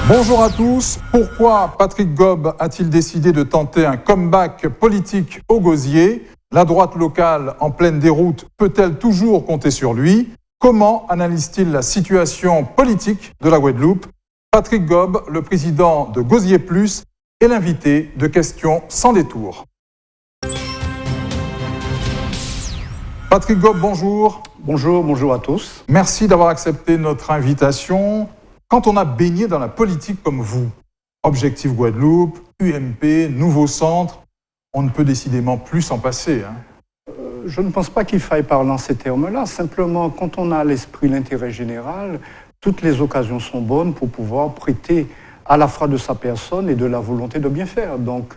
Bonjour à tous. Pourquoi Patrick Gob a-t-il décidé de tenter un comeback politique au Gosier? La droite locale en pleine déroute peut-elle toujours compter sur lui? Comment analyse-t-il la situation politique de la Guadeloupe? Patrick Gob, le président de Gosier Plus, est l'invité de Questions sans détour. Patrick Gob, bonjour. Bonjour à tous. Merci d'avoir accepté notre invitation. Quand on a baigné dans la politique comme vous, Objectif Guadeloupe, UMP, Nouveau Centre, on ne peut décidément plus s'en passer. Je ne pense pas qu'il faille parler en ces termes-là. Simplement, quand on a à l'esprit l'intérêt général, toutes les occasions sont bonnes pour pouvoir prêter à la fois de sa personne et de la volonté de bien faire. Donc,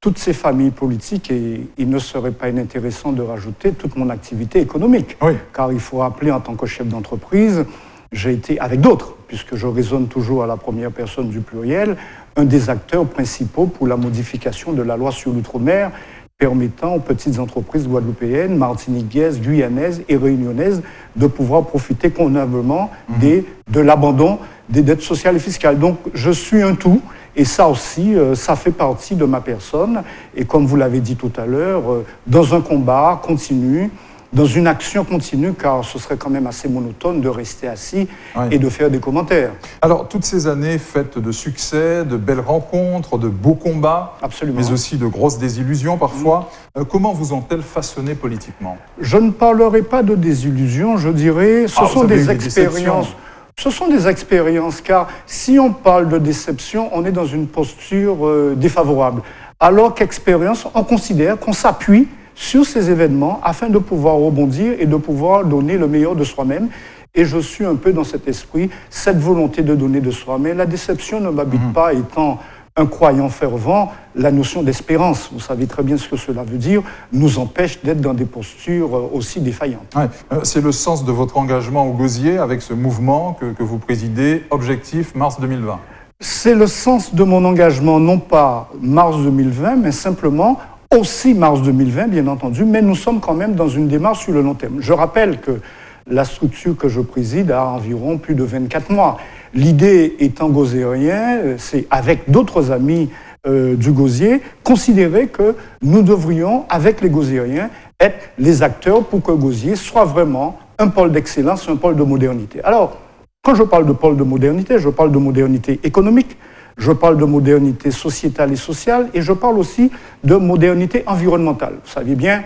toutes ces familles politiques, et il ne serait pas inintéressant de rajouter toute mon activité économique. Oui. Car il faut rappeler, en tant que chef d'entreprise, j'ai été, avec d'autres, puisque je raisonne toujours à la première personne du pluriel, un des acteurs principaux pour la modification de la loi sur l'outre-mer, permettant aux petites entreprises guadeloupéennes, martiniquaises, guyanaises et réunionnaises de pouvoir profiter convenablement de l'abandon des dettes sociales et fiscales. Donc, je suis un tout, et ça aussi, ça fait partie de ma personne. Et comme vous l'avez dit tout à l'heure, dans un combat continu, dans une action continue, car ce serait quand même assez monotone de rester assis et de faire des commentaires. Alors, toutes ces années faites de succès, de belles rencontres, de beaux combats, absolument, mais aussi de grosses désillusions parfois, comment vous ont-elles façonné politiquement? Je ne parlerai pas de désillusions, je dirais, ce sont des expériences. Ce sont des expériences, car si on parle de déception, on est dans une posture défavorable. Alors qu'expérience, on considère qu'on s'appuie sur ces événements afin de pouvoir rebondir et de pouvoir donner le meilleur de soi-même. Et je suis un peu dans cet esprit, cette volonté de donner de soi. Mais la déception ne m'habite pas, étant un croyant fervent. La notion d'espérance, vous savez très bien ce que cela veut dire, nous empêche d'être dans des postures aussi défaillantes. Ouais. C'est le sens de votre engagement au Gosier avec ce mouvement que vous présidez, Objectif Mars 2020. C'est le sens de mon engagement, non pas mars 2020, mais simplement aussi mars 2020, bien entendu, mais nous sommes quand même dans une démarche sur le long terme. Je rappelle que la structure que je préside a environ plus de 24 mois. L'idée étant gosérien, c'est avec d'autres amis du Gosier, considérer que nous devrions, avec les gosériens, être les acteurs pour que Gosier soit vraiment un pôle d'excellence, un pôle de modernité. Alors, quand je parle de pôle de modernité, je parle de modernité économique, je parle de modernité sociétale et sociale, et je parle aussi de modernité environnementale. Vous savez bien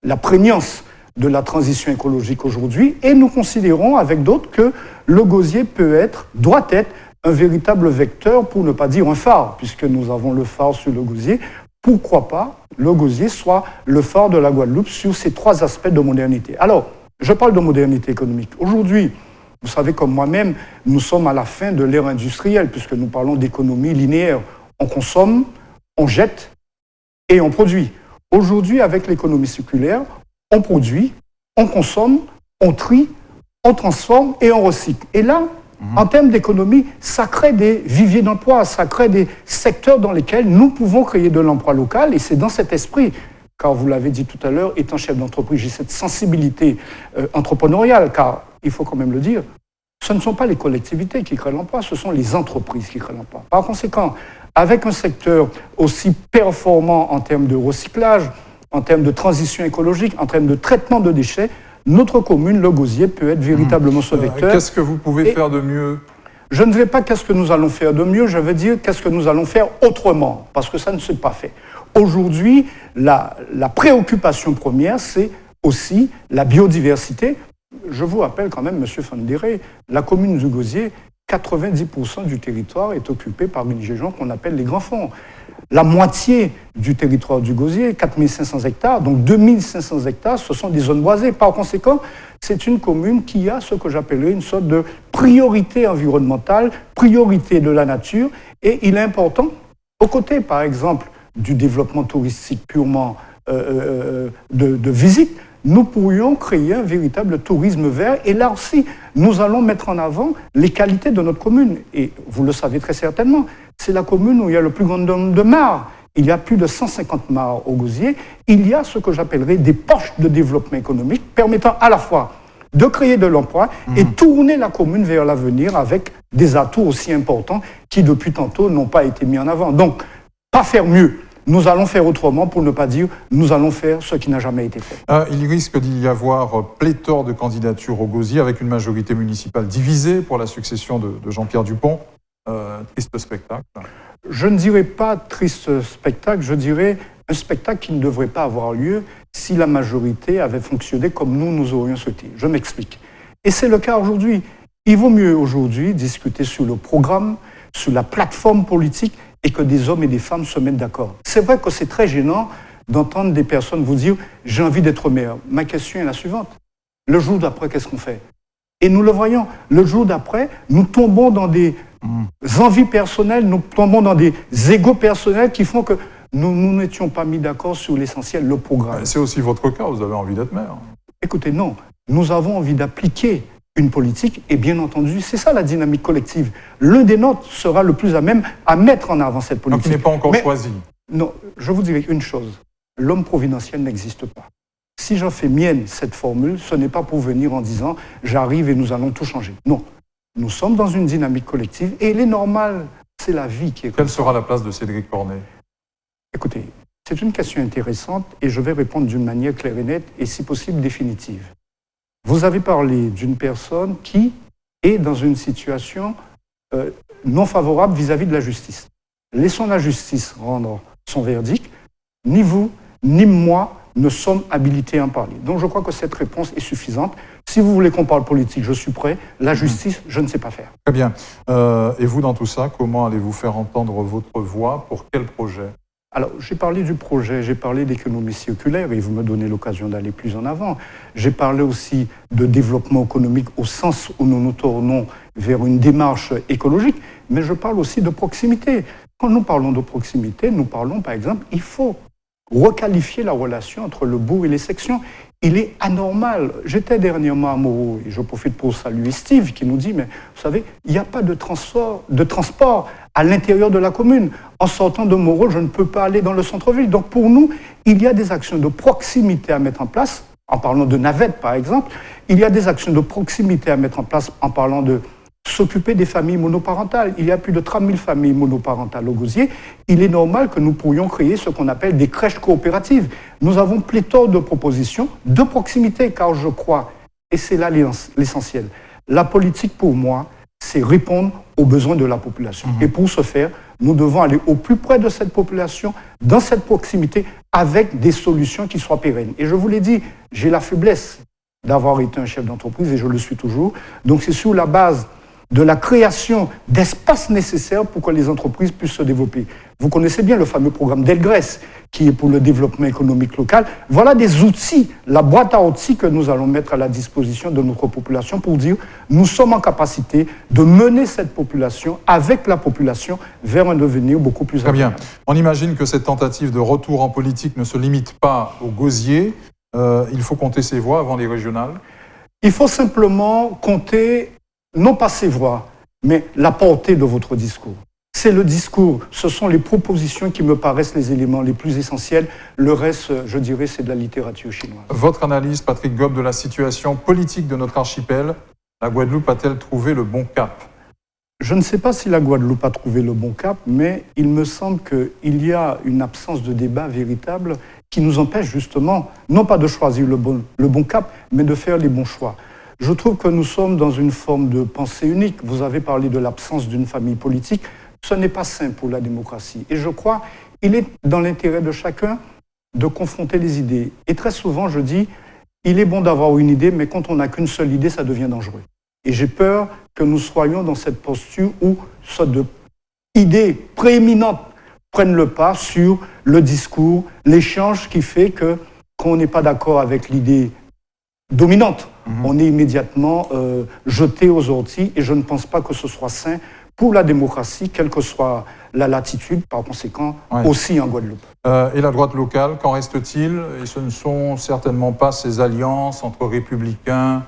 la prégnance de la transition écologique aujourd'hui, et nous considérons avec d'autres que le Gosier doit être un véritable vecteur, pour ne pas dire un phare, puisque nous avons le phare sur le Gosier. Pourquoi pas le Gosier soit le phare de la Guadeloupe sur ces trois aspects de modernité? Alors, je parle de modernité économique. Aujourd'hui, vous savez comme moi-même, nous sommes à la fin de l'ère industrielle, puisque nous parlons d'économie linéaire. On consomme, on jette et on produit. Aujourd'hui, avec l'économie circulaire, on produit, on consomme, on trie, on transforme et on recycle. Et là, en termes d'économie, ça crée des viviers d'emploi, ça crée des secteurs dans lesquels nous pouvons créer de l'emploi local, et c'est dans cet esprit, car vous l'avez dit tout à l'heure, étant chef d'entreprise, j'ai cette sensibilité entrepreneuriale, car il faut quand même le dire, ce ne sont pas les collectivités qui créent l'emploi, ce sont les entreprises qui créent l'emploi. Par conséquent, avec un secteur aussi performant en termes de recyclage, en termes de transition écologique, en termes de traitement de déchets, notre commune, le Gosier, peut être véritablement ce vecteur. Qu'est-ce que vous pouvez faire de mieux? Je ne dirais pas qu'est-ce que nous allons faire de mieux, je veux dire qu'est-ce que nous allons faire autrement, parce que ça ne s'est pas fait. Aujourd'hui, la préoccupation première, c'est aussi la biodiversité. Je vous rappelle quand même, M. Fandéré, la commune du Gosier, 90% du territoire est occupé par une région qu'on appelle les Grands Fonds. La moitié du territoire du Gosier, 4500 hectares, donc 2500 hectares, ce sont des zones boisées. Par conséquent, c'est une commune qui a ce que j'appellerais une sorte de priorité environnementale, priorité de la nature, et il est important, aux côtés, par exemple, du développement touristique purement de visite, nous pourrions créer un véritable tourisme vert. Et là aussi, nous allons mettre en avant les qualités de notre commune. Et vous le savez très certainement, c'est la commune où il y a le plus grand nombre de mares. Il y a plus de 150 mares au Gosier. Il y a ce que j'appellerais des poches de développement économique permettant à la fois de créer de l'emploi et tourner la commune vers l'avenir avec des atouts aussi importants qui, depuis tantôt, n'ont pas été mis en avant. Donc, pas faire mieux. Nous allons faire autrement pour ne pas dire nous allons faire ce qui n'a jamais été fait. Il risque d'y y avoir pléthore de candidatures au gosier avec une majorité municipale divisée pour la succession de Jean-Pierre Dupont. Triste spectacle. Je ne dirais pas triste spectacle, je dirais un spectacle qui ne devrait pas avoir lieu si la majorité avait fonctionné comme nous aurions souhaité. Je m'explique. Et c'est le cas aujourd'hui. Il vaut mieux aujourd'hui discuter sur le programme, sur la plateforme politique et que des hommes et des femmes se mettent d'accord. C'est vrai que c'est très gênant d'entendre des personnes vous dire « j'ai envie d'être maire ». Ma question est la suivante. Le jour d'après, qu'est-ce qu'on fait ? Et nous le voyons. Le jour d'après, nous tombons dans des envies personnelles, nous tombons dans des égos personnels qui font que nous n'étions pas mis d'accord sur l'essentiel, le programme. C'est aussi votre cas, vous avez envie d'être maire. Écoutez, non. Nous avons envie d'appliquer une politique et bien entendu, c'est ça la dynamique collective. L'un des nôtres sera le plus à même à mettre en avant cette politique. Donc il n'est pas encore choisi. Non, je vous dirais une chose. L'homme providentiel n'existe pas. Si j'en fais mienne cette formule, ce n'est pas pour venir en disant « j'arrive et nous allons tout changer ». Non, nous sommes dans une dynamique collective et il est normal, c'est la vie qui est comme ça. Quelle sera la place de Cédric Cornet ? Écoutez, c'est une question intéressante et je vais répondre d'une manière claire et nette et si possible définitive. Vous avez parlé d'une personne qui est dans une situation non favorable vis-à-vis de la justice. Laissons la justice rendre son verdict. Ni vous, ni moi ne sommes habilités à en parler. Donc je crois que cette réponse est suffisante. Si vous voulez qu'on parle politique, je suis prêt. La justice, je ne sais pas faire. Très bien. Et vous, dans tout ça, comment allez-vous faire entendre votre voix ? Pour quel projet ? Alors, j'ai parlé du projet, j'ai parlé d'économie circulaire et vous me donnez l'occasion d'aller plus en avant. J'ai parlé aussi de développement économique au sens où nous nous tournons vers une démarche écologique, mais je parle aussi de proximité. Quand nous parlons de proximité, nous parlons par exemple, il faut requalifier la relation entre le bourg et les sections. Il est anormal. J'étais dernièrement à Moreau et je profite pour saluer Steve qui nous dit, mais vous savez, il n'y a pas de transport à l'intérieur de la commune. En sortant de Moreau, je ne peux pas aller dans le centre-ville. Donc pour nous, il y a des actions de proximité à mettre en place, en parlant de navettes par exemple. Il y a des actions de proximité à mettre en place en parlant de s'occuper des familles monoparentales. Il y a plus de 30 000 familles monoparentales au Gosier. Il est normal que nous pourrions créer ce qu'on appelle des crèches coopératives. Nous avons pléthore de propositions de proximité, car je crois, et c'est là l'essentiel, la politique pour moi, c'est répondre aux besoins de la population. Et pour ce faire, nous devons aller au plus près de cette population, dans cette proximité, avec des solutions qui soient pérennes. Et je vous l'ai dit, j'ai la faiblesse d'avoir été un chef d'entreprise, et je le suis toujours. Donc c'est sur la base de la création d'espaces nécessaires pour que les entreprises puissent se développer. Vous connaissez bien le fameux programme Delgrès, qui est pour le développement économique local. Voilà des outils, la boîte à outils que nous allons mettre à la disposition de notre population pour dire nous sommes en capacité de mener cette population, avec la population, vers un devenir beaucoup plus agréable. Très bien. On imagine que cette tentative de retour en politique ne se limite pas au Gosier. Il faut compter ses voix avant les régionales. Il faut simplement compter non pas ses voix, mais la portée de votre discours. C'est le discours, ce sont les propositions qui me paraissent les éléments les plus essentiels. Le reste, je dirais, c'est de la littérature chinoise. Votre analyse, Patrick Gobe, de la situation politique de notre archipel, la Guadeloupe a-t-elle trouvé le bon cap ? Je ne sais pas si la Guadeloupe a trouvé le bon cap, mais il me semble qu'il y a une absence de débat véritable qui nous empêche justement, non pas de choisir le bon cap, mais de faire les bons choix. Je trouve que nous sommes dans une forme de pensée unique. Vous avez parlé de l'absence d'une famille politique. Ce n'est pas sain pour la démocratie. Et je crois qu'il est dans l'intérêt de chacun de confronter les idées. Et très souvent, je dis, il est bon d'avoir une idée, mais quand on n'a qu'une seule idée, ça devient dangereux. Et j'ai peur que nous soyons dans cette posture où sorte de idées prééminentes prennent le pas sur le discours, l'échange qui fait que quand on n'est pas d'accord avec l'idée dominante, on est immédiatement jeté aux orties et je ne pense pas que ce soit sain pour la démocratie, quelle que soit la latitude, par conséquent, aussi en Guadeloupe. Et la droite locale, qu'en reste-t-il ? Et ce ne sont certainement pas ces alliances entre républicains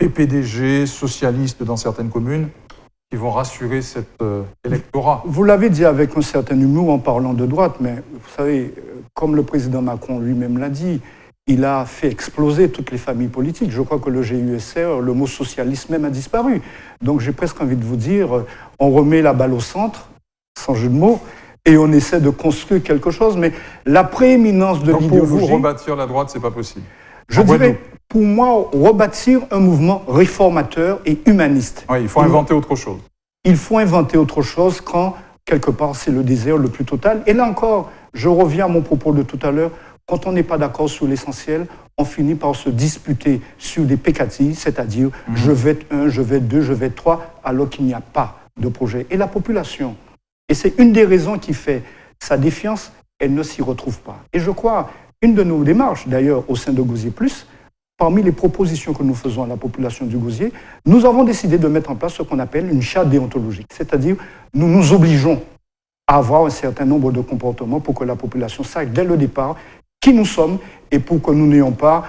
et PDG, socialistes dans certaines communes, qui vont rassurer cet électorat. Vous l'avez dit avec un certain humour en parlant de droite, mais vous savez, comme le président Macron lui-même l'a dit, il a fait exploser toutes les familles politiques. Je crois que le GUSR, le mot socialisme même a disparu. Donc j'ai presque envie de vous dire, on remet la balle au centre, sans jeu de mots, et on essaie de construire quelque chose. Mais la prééminence de l'idéologie... Pour vous, rebâtir la droite, c'est pas possible. Je dirais, pour moi, rebâtir un mouvement réformateur et humaniste. Oui, il faut inventer autre chose. Il faut inventer autre chose quand, quelque part, c'est le désert le plus total. Et là encore, je reviens à mon propos de tout à l'heure, quand on n'est pas d'accord sur l'essentiel, on finit par se disputer sur des pécatilles, c'est-à-dire je vais être 1, je vais être 2, je vais être 3, alors qu'il n'y a pas de projet. Et la population, et c'est une des raisons qui fait sa défiance, elle ne s'y retrouve pas. Et je crois, une de nos démarches, d'ailleurs, au sein de Gosier Plus, parmi les propositions que nous faisons à la population du Gosier, nous avons décidé de mettre en place ce qu'on appelle une charte déontologique. C'est-à-dire, nous nous obligeons à avoir un certain nombre de comportements pour que la population sache dès le départ qui nous sommes et pour que nous n'ayons pas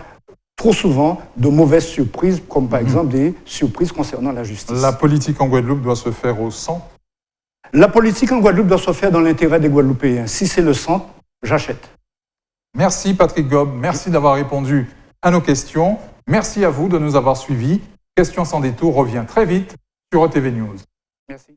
trop souvent de mauvaises surprises, comme par exemple des surprises concernant la justice. La politique en Guadeloupe doit se faire au centre? La politique en Guadeloupe doit se faire dans l'intérêt des Guadeloupéens. Si c'est le centre, j'achète. Merci Patrick Gob, merci d'avoir répondu à nos questions. Merci à vous de nous avoir suivis. Questions sans détour revient très vite sur ETV News. Merci.